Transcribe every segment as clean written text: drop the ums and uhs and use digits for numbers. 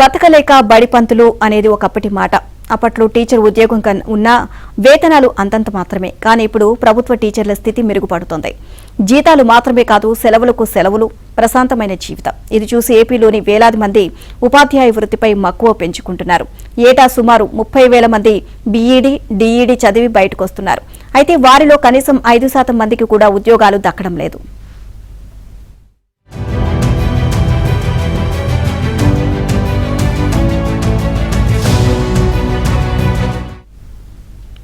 బతకలేక బడి పంతులు అనేది ఒకప్పటి మాట. అప్పట్లో టీచర్ ఉద్యోగం ఉన్న వేతనాలు అంతంత మాత్రమే. కానీ ఇప్పుడు ప్రభుత్వ టీచర్ల స్థితి మెరుగుపడుతోంది. జీతాలు మాత్రమే కాదు, సెలవులకు సెలవులు, ప్రశాంతమైన జీవితం. ఇది చూసి ఏపీలోని వేలాది మంది ఉపాధ్యాయ వృత్తిపై మక్కువ పెంచుకుంటున్నారు. ఏటా సుమారు 30,000 మంది బీఈడీ, డీఈడీ చదివి బయటకొస్తున్నారు. అయితే వారిలో కనీసం 5% మందికి కూడా ఉద్యోగాలు దక్కడం లేదు.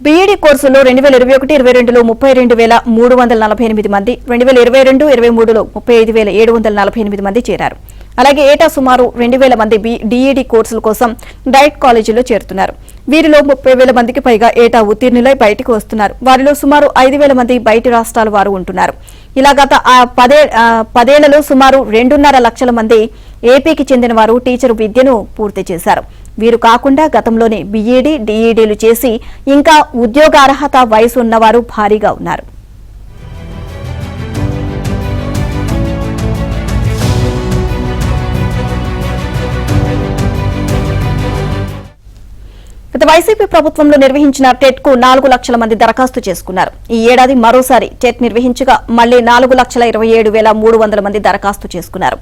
బీఈడీ కోర్సులో 2021-22లో 32,348 మంది, 2022-23లో 35,748 మంది చేరారు. అలాగే ఏటా సుమారు 2,000 మంది డీఈడీ కోర్సుల కోసం డైట్ కాలేజీలో చేరుతున్నారు. వీరిలో 30,000 మందికి పైగా ఏటా ఉత్తీర్ణులై బయటకు వస్తున్నారు. వారిలో సుమారు 5,000 మంది బయటి రాష్ట్రాల వారు ఉంటున్నారు. ఇలా గత 10 ఏళ్లలో సుమారు 2.5 లక్షల మంది ఏపీకి చెందిన వారు టీచర్ విద్యను పూర్తి చేశారు. వీరు కాకుండా గతంలోనే బీఈడీ, డీఈడీలు చేసి ఇంకా ఉద్యోగార్హత వయసు ఉన్నవారు భారీగా ఉన్నారు. గత వైసీపీ ప్రభుత్వంలో నిర్వహించిన టెట్కు 4 లక్షల మంది దరఖాస్తు చేసుకున్నారు. ఈ ఏడాది మరోసారి టెట్ నిర్వహించగా మళ్లీ 4,27,300 మంది దరఖాస్తు చేసుకున్నారు.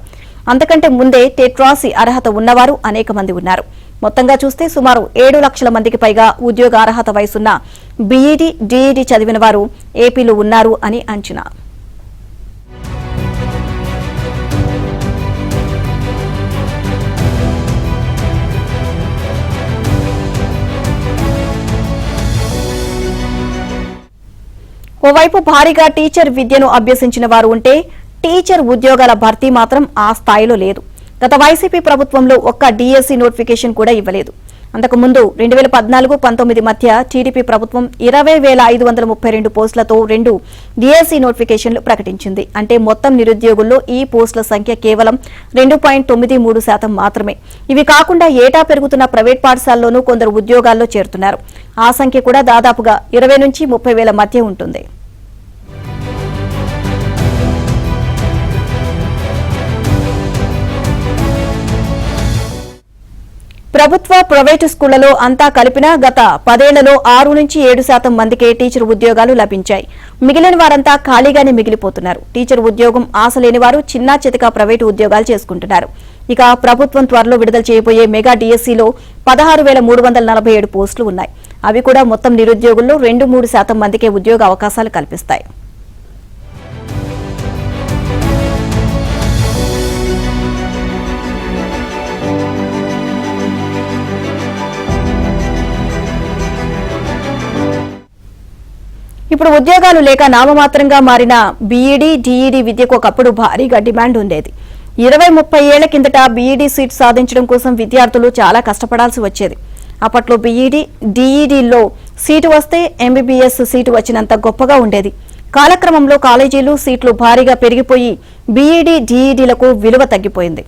అంతకంటే ముందే టెట్ రాసి అర్హత ఉన్నవారు అనేక మంది ఉన్నారు. మొత్తంగా చూస్తే సుమారు 7 లక్షల మందికి పైగా ఉద్యోగ అర్హత వయసున్న బీఈడీ, డీఈడీ చదివిన వారు ఏపీలో ఉన్నారు అని అంచనా. ఓవైపు భారీగా టీచర్ విద్యను అభ్యసించిన వారు ఉంటే టీచర్ ఉద్యోగాల భర్తీ మాత్రం ఆ స్థాయిలో లేదు. గత వైసీపీ ప్రభుత్వంలో ఒక్క డీఎస్సీ నోటిఫికేషన్ కూడా ఇవ్వలేదు. అంతకుముందు 2014-19 మధ్య టీడీపీ ప్రభుత్వం 20,532 పోస్టులతో 2 డీఎస్సీ నోటిఫికేషన్లు ప్రకటించింది. అంటే మొత్తం నిరుద్యోగుల్లో ఈ పోస్టుల సంఖ్య కేవలం 2.93% మాత్రమే. ఇవి కాకుండా ఏటా పెరుగుతున్న ప్రైవేట్ పాఠశాలలోనూ కొందరు ఉద్యోగాల్లో చేరుతున్నారు. ఆ సంఖ్య కూడా దాదాపుగా 20 నుంచి 30,000 మధ్య ఉంటుంది. ప్రభుత్వ, ప్రైవేటు స్కూళ్లలో అంతా కలిపినా గత 10 ఏళ్లలో 6 నుంచి 7% మందికే టీచర్ ఉద్యోగాలు లభించాయి. మిగిలిన వారంతా ఖాళీగానే మిగిలిపోతున్నారు. టీచర్ ఉద్యోగం ఆశ లేని వారు చిన్నా చితక ప్రైవేటు ఉద్యోగాలు చేసుకుంటున్నారు. ఇక ప్రభుత్వం త్వరలో విడుదల చేయబోయే మెగా డీఎస్సీలో 16,347 పోస్టులు ఉన్నాయి. అవి కూడా మొత్తం నిరుద్యోగుల్లో 2-3% మందికే ఉద్యోగ అవకాశాలు కల్పిస్తాయి. ఇప్పుడు ఉద్యోగాలు లేక నామమాత్రంగా మారిన బీఈడీ, డీఈడీ విద్యకు ఒకప్పుడు భారీగా డిమాండ్ ఉండేది. 20-30 ఏళ్ల కిందట బీఈడీ సీట్ సాధించడం కోసం విద్యార్థులు చాలా కష్టపడాల్సి వచ్చేది. అప్పట్లో బీఈడీ, డీఈడీల్లో సీటు వస్తే ఎంబీబీఎస్ సీటు వచ్చినంత గొప్పగా ఉండేది. కాలక్రమంలో కాలేజీలు, సీట్లు భారీగా పెరిగిపోయి బీఈడీ, డీఈడీలకు విలువ తగ్గిపోయింది.